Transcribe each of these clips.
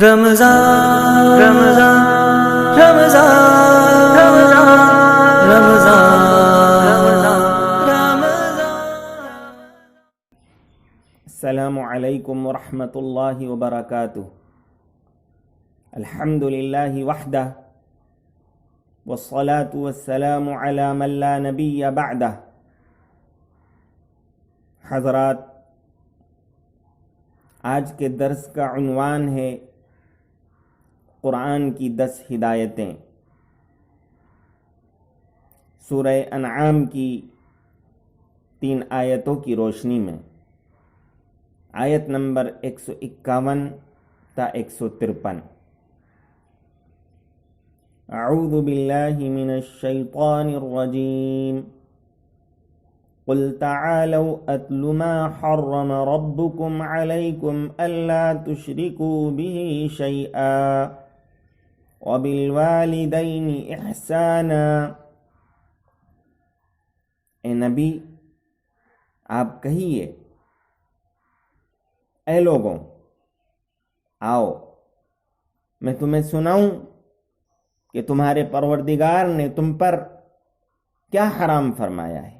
رمضان رمضان رمضان رمضان رمضان السلام علیکم ورحمۃ اللہ وبرکاتہ۔ الحمد للہ وحدہ والصلاة والسلام علی من لا نبی بعدہ۔ حضرات، آج کے درس کا عنوان ہے قرآن کی 10 ہدایتیں۔ سورہ انعام کی 3 آیتوں کی روشنی میں آیت نمبر 151 تا 153۔ اعوذ باللہ من الشیطان الرجیم، قل تعالوا اتل ما حرم ربكم عليكم الا تشركوا به شيئا وبالوالدین احسانا۔ اے نبی، آپ کہیے، اے لوگوں، آؤ میں تمہیں سناؤں کہ تمہارے پروردگار نے تم پر کیا حرام فرمایا ہے۔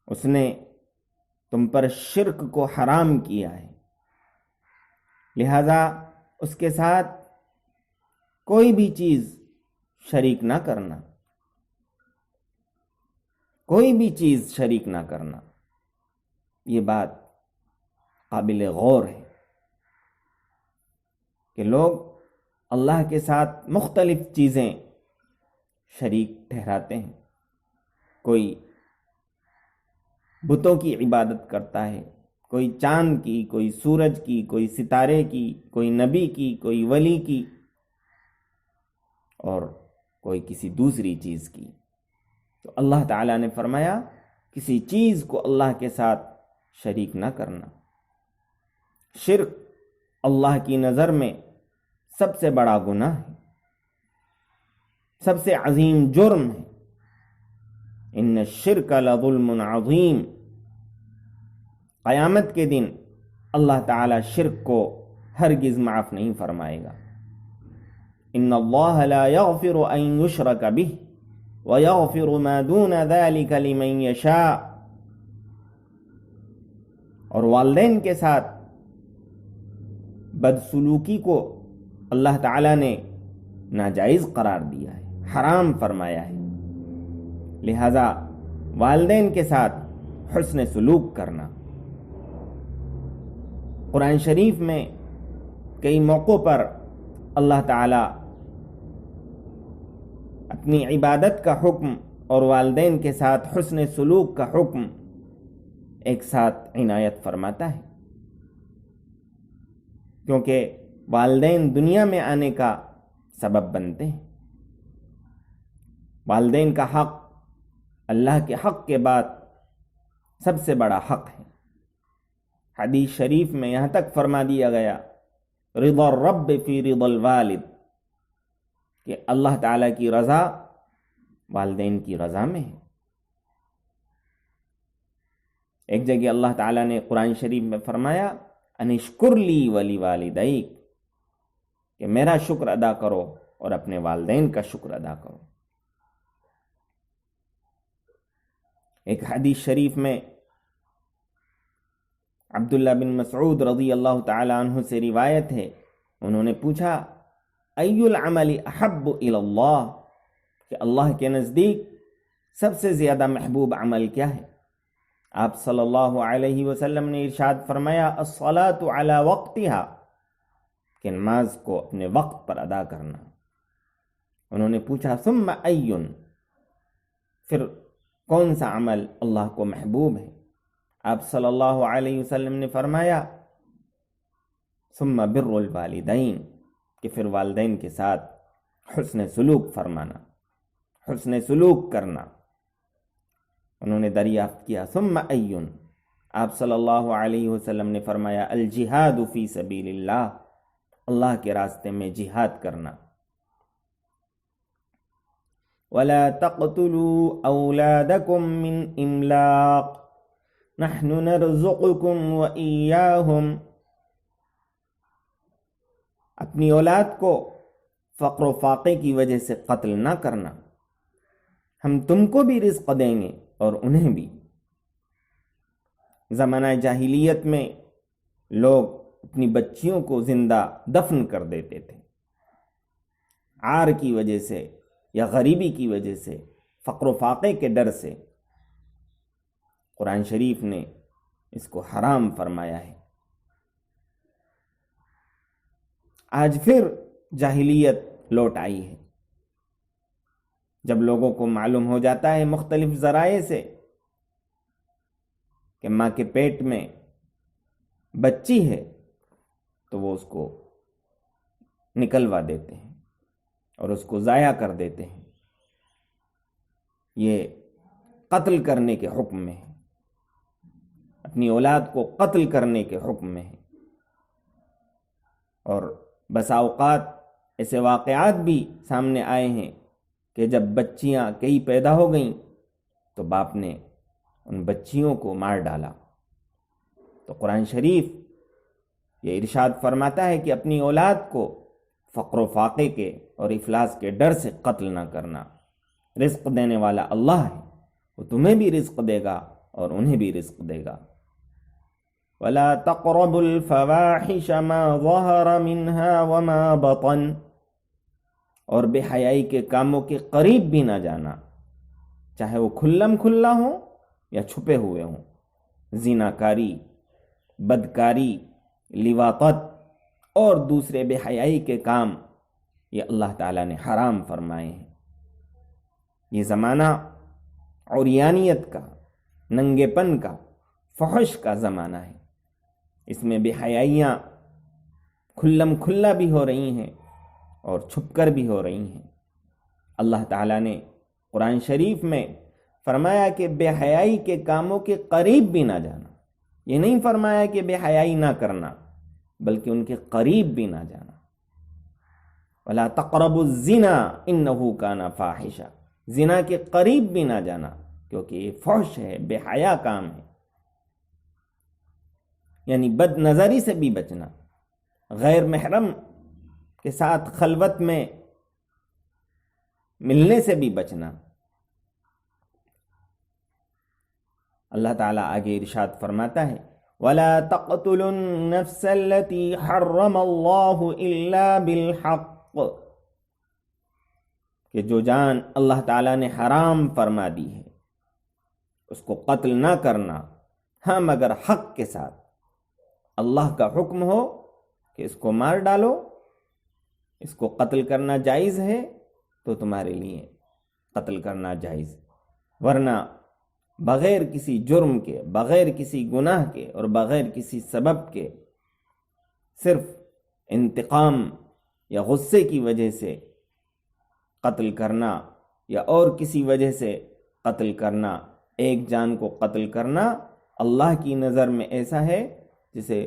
اس نے تم پر شرک کو حرام کیا ہے، لہذا اس کے ساتھ کوئی بھی چیز شریک نہ کرنا، کوئی بھی چیز شریک نہ کرنا۔ یہ بات قابل غور ہے کہ لوگ اللہ کے ساتھ مختلف چیزیں شریک ٹھہراتے ہیں۔ کوئی بتوں کی عبادت کرتا ہے، کوئی چاند کی، کوئی سورج کی، کوئی ستارے کی، کوئی نبی کی، کوئی ولی کی، اور کوئی کسی دوسری چیز کی۔ تو اللہ تعالیٰ نے فرمایا کسی چیز کو اللہ کے ساتھ شریک نہ کرنا۔ شرک اللہ کی نظر میں سب سے بڑا گناہ ہے، سب سے عظیم جرم ہے۔ ان الشرک لظلم عظیم۔ قیامت کے دن اللہ تعالی شرک کو ہرگز معاف نہیں فرمائے گا۔ ان اللہ لا یغفر ان یشرک بہ ویغفر ما دون ذلک لمن یشاء۔ اور والدین کے ساتھ بدسلوکی کو اللہ تعالی نے ناجائز قرار دیا ہے، حرام فرمایا ہے، لہذا والدین کے ساتھ حسن سلوک کرنا۔ قرآن شریف میں کئی موقعوں پر اللہ تعالی اپنی عبادت کا حکم اور والدین کے ساتھ حسن سلوک کا حکم ایک ساتھ عنایت فرماتا ہے، کیونکہ والدین دنیا میں آنے کا سبب بنتے ہیں۔ والدین کا حق اللہ کے حق کے بعد سب سے بڑا حق ہے۔ حدیث شریف میں یہاں تک فرما دیا گیا، رضا الرب فی رضا الوالد، کہ اللہ تعالیٰ کی رضا والدین کی رضا میں ہے۔ ایک جگہ اللہ تعالیٰ نے قرآن شریف میں فرمایا، ان اشکر لی ولی والدیک، کہ میرا شکر ادا کرو اور اپنے والدین کا شکر ادا کرو۔ ایک حدیث شریف میں عبداللہ بن مسعود رضی اللہ تعالی عنہ سے روایت ہے، انہوں نے پوچھا، ای العمل احب الی اللہ، کہ اللہ کے نزدیک سب سے زیادہ محبوب عمل کیا ہے؟ آپ صلی اللہ علیہ وسلم نے ارشاد فرمایا، الصلاۃ علی وقتہا، کہ نماز کو اپنے وقت پر ادا کرنا۔ انہوں نے پوچھا، ثم ای، پھر کون سا عمل اللہ کو محبوب ہے؟ آپ صلی اللہ علیہ وسلم نے فرمایا، ثم بر الوالدین، کہ پھر والدین کے ساتھ حسن سلوک فرمانا، حسن سلوک کرنا۔ انہوں نے دریافت کیا، ثم ای، آپ صلی اللہ علیہ وسلم نے فرمایا، الجہاد فی سبیل اللہ، اللہ کے راستے میں جہاد کرنا۔ وَلَا تَقْتُلُوا أَوْلَادَكُم مِّنْ إِمْلَاقٍ نَحْنُ نَرْزُقُكُمْ وَإِيَّاهُمْ اپنی اولاد کو فقر و فاقے کی وجہ سے قتل نہ کرنا، ہم تم کو بھی رزق دیں گے اور انہیں بھی۔ زمانہ جاہلیت میں لوگ اپنی بچیوں کو زندہ دفن کر دیتے تھے، عار کی وجہ سے یا غریبی کی وجہ سے، فقر و فاقے کے ڈر سے۔ قرآن شریف نے اس کو حرام فرمایا ہے۔ آج پھر جاہلیت لوٹ آئی ہے، جب لوگوں کو معلوم ہو جاتا ہے مختلف ذرائع سے کہ ماں کے پیٹ میں بچی ہے، تو وہ اس کو نکلوا دیتے ہیں اور اس کو ضائع کر دیتے ہیں۔ یہ قتل کرنے کے حکم میں ہے، اپنی اولاد کو قتل کرنے کے حکم میں ہے۔ اور بسا اوقات ایسے واقعات بھی سامنے آئے ہیں کہ جب بچیاں کئی پیدا ہو گئیں تو باپ نے ان بچیوں کو مار ڈالا۔ تو قرآن شریف یہ ارشاد فرماتا ہے کہ اپنی اولاد کو فقر و فاقے کے اور افلاس کے ڈر سے قتل نہ کرنا۔ رزق دینے والا اللہ ہے، وہ تمہیں بھی رزق دے گا اور انہیں بھی رزق دے گا۔ وَلَا تَقْرَبُوا الْفَوَاحِشَ مَا ظَهَرَ مِنْهَا وَمَا بَطَنَ، اور بے حیائی کے کاموں کے قریب بھی نہ جانا، چاہے وہ کھلم کھلا ہوں یا چھپے ہوئے ہوں۔ زیناکاری، بدکاری، لواطت اور دوسرے بے حیائی کے کام یہ اللہ تعالیٰ نے حرام فرمائے ہیں۔ یہ زمانہ عریانیت کا، ننگے پن کا، فحش کا زمانہ ہے۔ اس میں بے حیائیاں کھلم کھلا بھی ہو رہی ہیں اور چھپ کر بھی ہو رہی ہیں۔ اللہ تعالیٰ نے قرآن شریف میں فرمایا کہ بے حیائی کے کاموں کے قریب بھی نہ جانا۔ یہ نہیں فرمایا کہ بے حیائی نہ کرنا، بلکہ ان کے قریب بھی نہ جانا۔ وَلَا تَقْرَبُوا الزِّنَا إِنَّهُ كَانَ فَاحِشًا، زنا کے قریب بھی نہ جانا کیونکہ یہ فحش ہے، بے حیا کام ہے۔ یعنی بد نظری سے بھی بچنا، غیر محرم کے ساتھ خلوت میں ملنے سے بھی بچنا۔ اللہ تعالیٰ آگے ارشاد فرماتا ہے وَلَا تَقْتُلُوا النَّفْسَ الَّتِي حَرَّمَ اللَّهُ إِلَّا بِالْحَقِّ، کہ جو جان اللہ تعالیٰ نے حرام فرما دی ہے اس کو قتل نہ کرنا، ہاں مگر حق کے ساتھ۔ اللہ کا حکم ہو کہ اس کو مار ڈالو، اس کو قتل کرنا جائز ہے تو تمہارے لیے قتل کرنا جائز، ورنہ بغیر کسی جرم کے، بغیر کسی گناہ کے اور بغیر کسی سبب کے صرف انتقام یا غصے کی وجہ سے قتل کرنا یا اور کسی وجہ سے قتل کرنا، ایک جان کو قتل کرنا اللہ کی نظر میں ایسا ہے جسے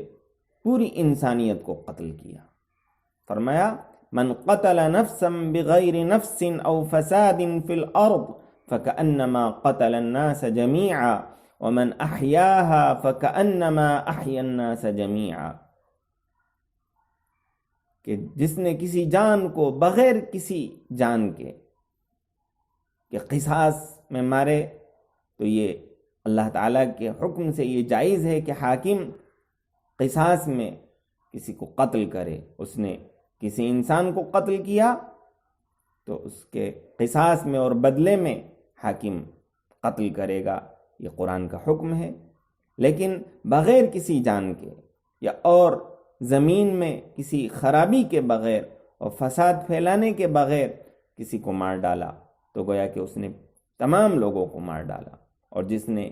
پوری انسانیت کو قتل کیا۔ فرمایا من قتل نفسا بغیر نفس او فساد فی الارض فکأنما قتل الناس جميعا ومن احیاها فکأنما احیا الناس جميعا، کہ جس نے کسی جان کو بغیر کسی جان کے کہ قصاص میں مارے، تو یہ اللہ تعالیٰ کے حکم سے یہ جائز ہے کہ حاکم قصاص میں کسی کو قتل کرے۔ اس نے کسی انسان کو قتل کیا تو اس کے قصاص میں اور بدلے میں حاکم قتل کرے گا، یہ قرآن کا حکم ہے۔ لیکن بغیر کسی جان کے یا اور زمین میں کسی خرابی کے بغیر اور فساد پھیلانے کے بغیر کسی کو مار ڈالا تو گویا کہ اس نے تمام لوگوں کو مار ڈالا، اور جس نے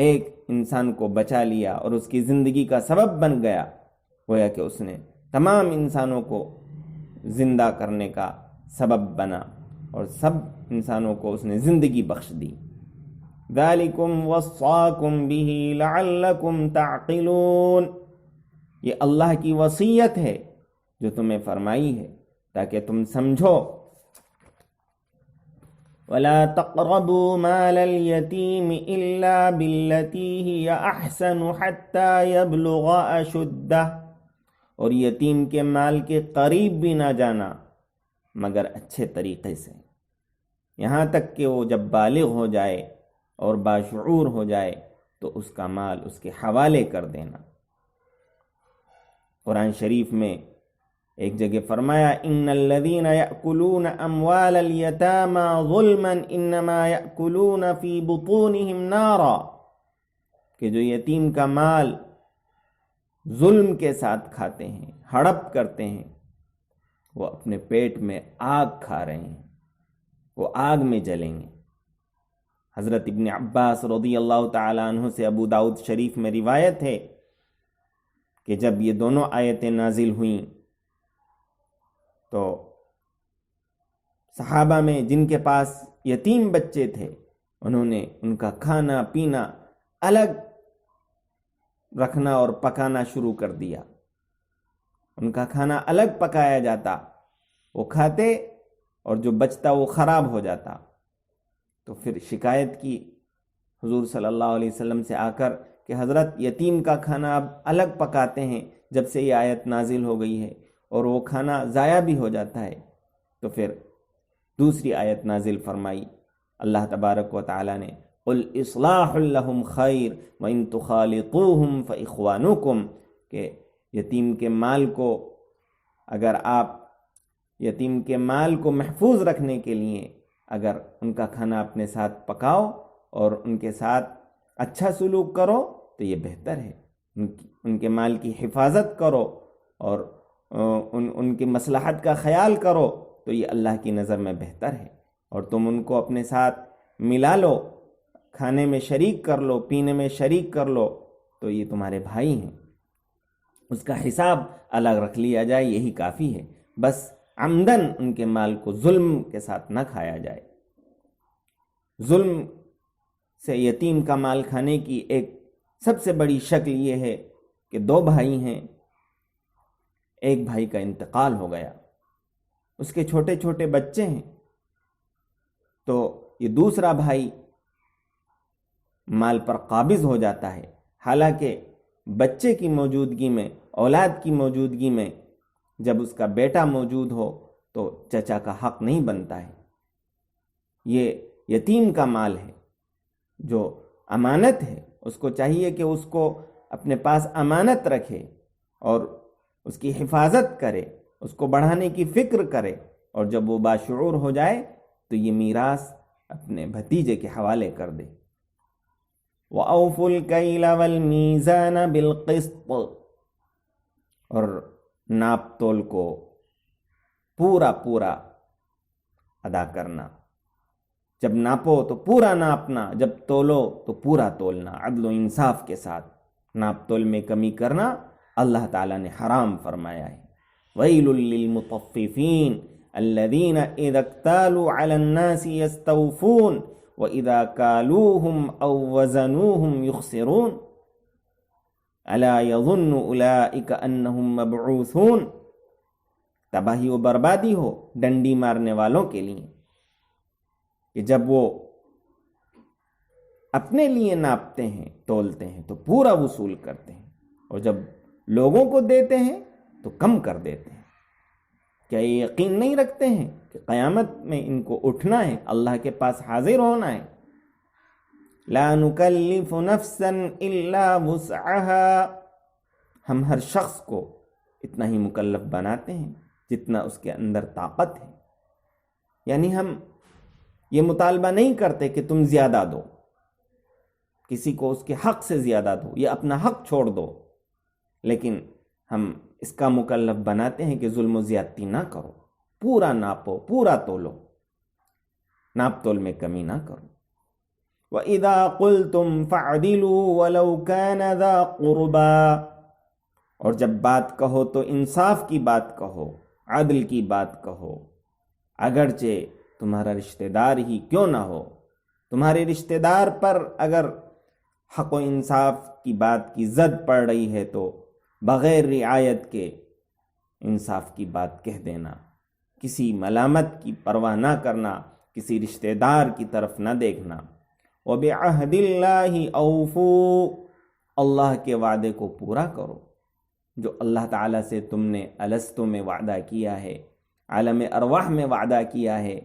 ایک انسان کو بچا لیا اور اس کی زندگی کا سبب بن گیا، گویا کہ اس نے تمام انسانوں کو زندہ کرنے کا سبب بنا اور سب انسانوں کو اس نے زندگی بخش دی۔ ذَلِكُمْ وَصَّاكُمْ بِهِ لَعَلَّكُمْ تَعْقِلُونَ، یہ اللہ کی وصیت ہے جو تمہیں فرمائی ہے تاکہ تم سمجھو۔ وَلَا تَقْرَبُوا مَالَ الْيَتِيمِ إِلَّا بِالَّتِي هِيَ أَحْسَنُ حَتَّى يَبْلُغَ أَشُدَّهُ اور یتیم کے مال کے قریب بھی نہ جانا مگر اچھے طریقے سے، یہاں تک کہ وہ جب بالغ ہو جائے اور باشعور ہو جائے تو اس کا مال اس کے حوالے کر دینا۔ قرآن شریف میں ایک جگہ فرمایا ان الذین یأکلون اموال الیتامی ظلما انما یأکلون فی بطونہم نارا، کہ جو یتیم کا مال ظلم کے ساتھ کھاتے ہیں، ہڑپ کرتے ہیں، وہ اپنے پیٹ میں آگ کھا رہے ہیں، وہ آگ میں جلیں گے۔ حضرت ابن عباس رضی اللہ تعالی عنہ سے ابو داؤد شریف میں روایت ہے کہ جب یہ دونوں آیتیں نازل ہوئیں تو صحابہ میں جن کے پاس یتیم بچے تھے انہوں نے ان کا کھانا پینا الگ رکھنا اور پکانا شروع کر دیا۔ ان کا کھانا الگ پکایا جاتا، وہ کھاتے، اور جو بچتا وہ خراب ہو جاتا۔ تو پھر شکایت کی حضور صلی اللہ علیہ وسلم سے آ کر کہ حضرت یتیم کا کھانا اب الگ پکاتے ہیں جب سے یہ آیت نازل ہو گئی ہے، اور وہ کھانا ضائع بھی ہو جاتا ہے۔ تو پھر دوسری آیت نازل فرمائی، اللہ تبارک و تعالی نے قل اصلاح لهم خیر وان تخالطوهم فاخوانکم، کہ یتیم کے مال کو، اگر آپ یتیم کے مال کو محفوظ رکھنے کے لیے اگر ان کا کھانا اپنے ساتھ پکاؤ اور ان کے ساتھ اچھا سلوک کرو تو یہ بہتر ہے، ان کے مال کی حفاظت کرو اور ان کی مصلحت کا خیال کرو تو یہ اللہ کی نظر میں بہتر ہے، اور تم ان کو اپنے ساتھ ملا لو، کھانے میں شریک کر لو، پینے میں شریک کر لو، تو یہ تمہارے بھائی ہیں، اس کا حساب الگ رکھ لیا جائے، یہی کافی ہے، بس عمدن ان کے مال کو ظلم کے ساتھ نہ کھایا جائے۔ ظلم سے یتیم کا مال کھانے کی ایک سب سے بڑی شکل یہ ہے کہ دو بھائی ہیں، ایک بھائی کا انتقال ہو گیا، اس کے چھوٹے چھوٹے بچے ہیں، تو یہ دوسرا بھائی مال پر قابض ہو جاتا ہے، حالانکہ بچے کی موجودگی میں، اولاد کی موجودگی میں جب اس کا بیٹا موجود ہو تو چچا کا حق نہیں بنتا ہے۔ یہ یتیم کا مال ہے جو امانت ہے، اس کو چاہیے کہ اس کو اپنے پاس امانت رکھے اور اس کی حفاظت کرے، اس کو بڑھانے کی فکر کرے، اور جب وہ باشعور ہو جائے تو یہ میراث اپنے بھتیجے کے حوالے کر دے۔ وَأَوْفُوا الْكَيْلَ وَالْمِيزَانَ بِالْقِسْطِ، اور ناپ تول کو پورا پورا ادا کرنا، جب ناپو تو پورا ناپنا، جب تولو تو پورا تولنا، عدل و انصاف کے ساتھ۔ ناپ تول میں کمی کرنا اللہ تعالیٰ نے حرام فرمایا ہے۔ وَيْلٌ لِّلْمُطَفِّفِينَ الَّذِينَ إِذَا اكْتَالُوا عَلَى النَّاسِ يَسْتَوْفُونَ وَإِذَا كَالُوهُمْ أَوْ وَزَنُوهُمْ يُخْسِرُونَ أَلَا يَظُنُّ أُولَئِكَ أَنَّهُمْ مَبْعُوثُونَ، تباہی و بربادی ہو ڈنڈی مارنے والوں کے لیے کہ جب وہ اپنے لیے ناپتے ہیں، تولتے ہیں تو پورا وصول کرتے ہیں، اور جب لوگوں کو دیتے ہیں تو کم کر دیتے ہیں۔ کیا یہ یقین نہیں رکھتے ہیں کہ قیامت میں ان کو اٹھنا ہے، اللہ کے پاس حاضر ہونا ہے؟ لا نکلف نفسا الا وسعها، ہم ہر شخص کو اتنا ہی مکلف بناتے ہیں جتنا اس کے اندر طاقت ہے، یعنی ہم یہ مطالبہ نہیں کرتے کہ تم زیادہ دو، کسی کو اس کے حق سے زیادہ دو یا اپنا حق چھوڑ دو، لیکن ہم اس کا مکلف بناتے ہیں کہ ظلم و زیادتی نہ کرو، پورا ناپو، پورا تولو، ناپ تول میں کمی نہ کرو۔ وَإِذَا قُلْتُمْ فَعْدِلُوا وَلَوْ كَانَ ذَا قُرْبَى، اور جب بات کہو تو انصاف کی بات کہو، عدل کی بات کہو، اگرچہ تمہارا رشتہ دار ہی کیوں نہ ہو۔ تمہارے رشتہ دار پر اگر حق و انصاف کی بات کی زد پڑ رہی ہے تو بغیر رعایت کے انصاف کی بات کہہ دینا، کسی ملامت کی پرواہ نہ کرنا، کسی رشتہ دار کی طرف نہ دیکھنا۔ وَبِعَهْدِ اللَّهِ أَوْفُوا، اللہ کے وعدے کو پورا کرو۔ جو اللہ تعالیٰ سے تم نے الستو میں وعدہ کیا ہے، عالم ارواح میں وعدہ کیا ہے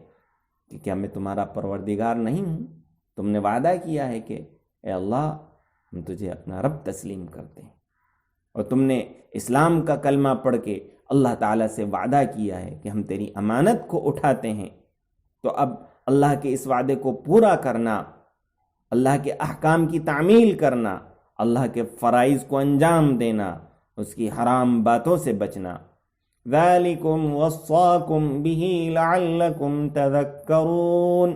کہ کیا میں تمہارا پروردگار نہیں ہوں؟ تم نے وعدہ کیا ہے کہ اے اللہ ہم تجھے اپنا رب تسلیم کرتے ہیں، اور تم نے اسلام کا کلمہ پڑھ کے اللہ تعالیٰ سے وعدہ کیا ہے کہ ہم تیری امانت کو اٹھاتے ہیں۔ تو اب اللہ کے اس وعدے کو پورا کرنا، اللہ کے احکام کی تعمیل کرنا، اللہ کے فرائض کو انجام دینا، اس کی حرام باتوں سے بچنا۔ ذَلِكُمْ وَصَّاكُمْ بِهِ لَعَلَّكُمْ تَذَكَّرُونَ،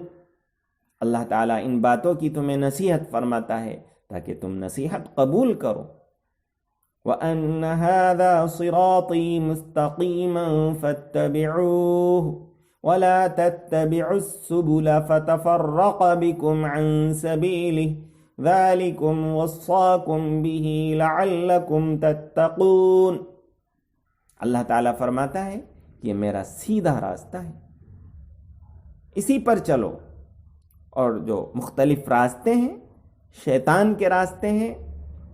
اللہ تعالیٰ ان باتوں کی تمہیں نصیحت فرماتا ہے تاکہ تم نصیحت قبول کرو۔ وَأَنَّ هَذَا صِرَاطِي مُسْتَقِيمًا فَاتَّبِعُوهُ وَلَا تَتَّبِعُوا السُّبُلَ فَتَفَرَّقَ بِكُمْ عَن سَبِيلِهِ ذَلِكُمْ وَصَّاكُمْ بِهِ لَعَلَّكُمْ تَتَّقُونَ۔ اللہ تعالیٰ فرماتا ہے کہ یہ میرا سیدھا راستہ ہے، اسی پر چلو، اور جو مختلف راستے ہیں، شیطان کے راستے ہیں،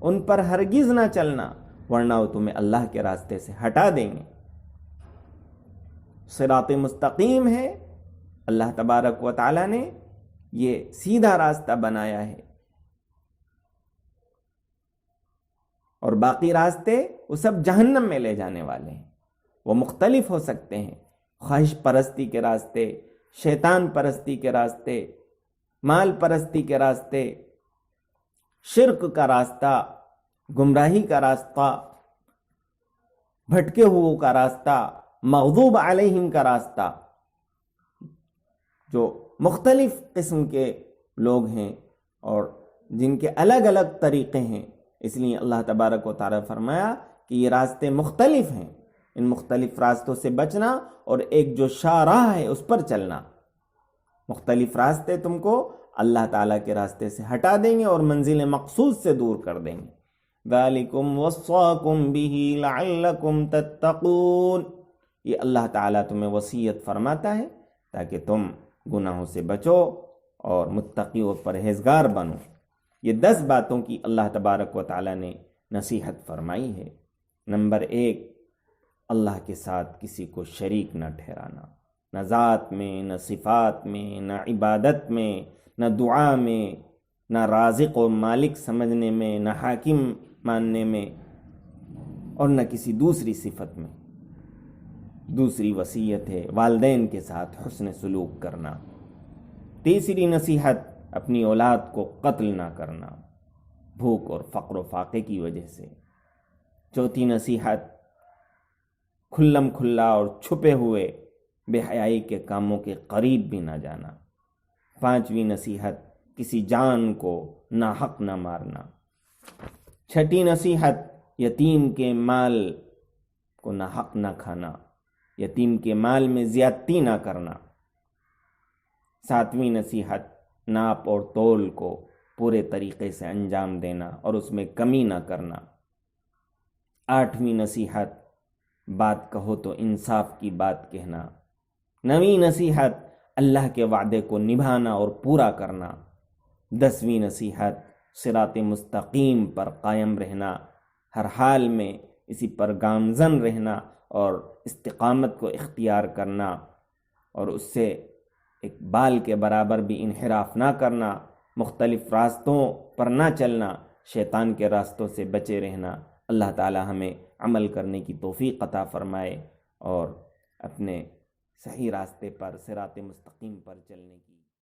ان پر ہرگز نہ چلنا، ورنہ وہ تمہیں اللہ کے راستے سے ہٹا دیں گے۔ صراط مستقیم ہے، اللہ تبارک و تعالیٰ نے یہ سیدھا راستہ بنایا ہے، اور باقی راستے وہ سب جہنم میں لے جانے والے ہیں۔ وہ مختلف ہو سکتے ہیں، خواہش پرستی کے راستے، شیطان پرستی کے راستے، مال پرستی کے راستے، شرک کا راستہ، گمراہی کا راستہ، بھٹکے ہوئے کا راستہ، مغضوب علیہم کا راستہ۔ جو مختلف قسم کے لوگ ہیں اور جن کے الگ الگ طریقے ہیں، اس لیے اللہ تبارک و تعالیٰ فرمایا کہ یہ راستے مختلف ہیں، ان مختلف راستوں سے بچنا اور ایک جو شاہراہ ہے اس پر چلنا۔ مختلف راستے تم کو اللہ تعالیٰ کے راستے سے ہٹا دیں گے اور منزل مقصود سے دور کر دیں گے۔ ذَلِكُمْ وَصَّاكُمْ بِهِ لَعَلَّكُمْ تَتَّقُونَ، یہ اللہ تعالیٰ تمہیں وصیت فرماتا ہے تاکہ تم گناہوں سے بچو اور متقی اور پرہیزگار بنو۔ یہ 10 باتوں کی اللہ تبارک و تعالیٰ نے نصیحت فرمائی ہے۔ نمبر 1، اللہ کے ساتھ کسی کو شریک نہ ٹھہرانا، نہ ذات میں، نہ صفات میں، نہ عبادت میں، نہ دعا میں، نہ رازق و مالک سمجھنے میں، نہ حاکم ماننے میں، اور نہ کسی دوسری صفت میں۔ دوسری وصیت ہے والدین کے ساتھ حسن سلوک کرنا۔ تیسری نصیحت اپنی اولاد کو قتل نہ کرنا، بھوک اور فقر و فاقے کی وجہ سے۔ چوتھی نصیحت کھلم کھلا اور چھپے ہوئے بے حیائی کے کاموں کے قریب بھی نہ جانا۔ پانچویں نصیحت کسی جان کو ناحق نہ مارنا۔ چھٹی نصیحت یتیم کے مال کو ناحق نہ کھانا، یتیم کے مال میں زیادتی نہ کرنا۔ ساتویں نصیحت ناپ اور تول کو پورے طریقے سے انجام دینا اور اس میں کمی نہ کرنا۔ آٹھویں نصیحت بات کہو تو انصاف کی بات کہنا۔ نویں نصیحت اللہ کے وعدے کو نبھانا اور پورا کرنا۔ 10ویں نصیحت صراط مستقیم پر قائم رہنا، ہر حال میں اسی پر گامزن رہنا اور استقامت کو اختیار کرنا، اور اس سے ایک بال کے برابر بھی انحراف نہ کرنا، مختلف راستوں پر نہ چلنا، شیطان کے راستوں سے بچے رہنا۔ اللہ تعالی ہمیں عمل کرنے کی توفیق عطا فرمائے اور اپنے صحیح راستے پر صراط مستقیم پر چلنے کی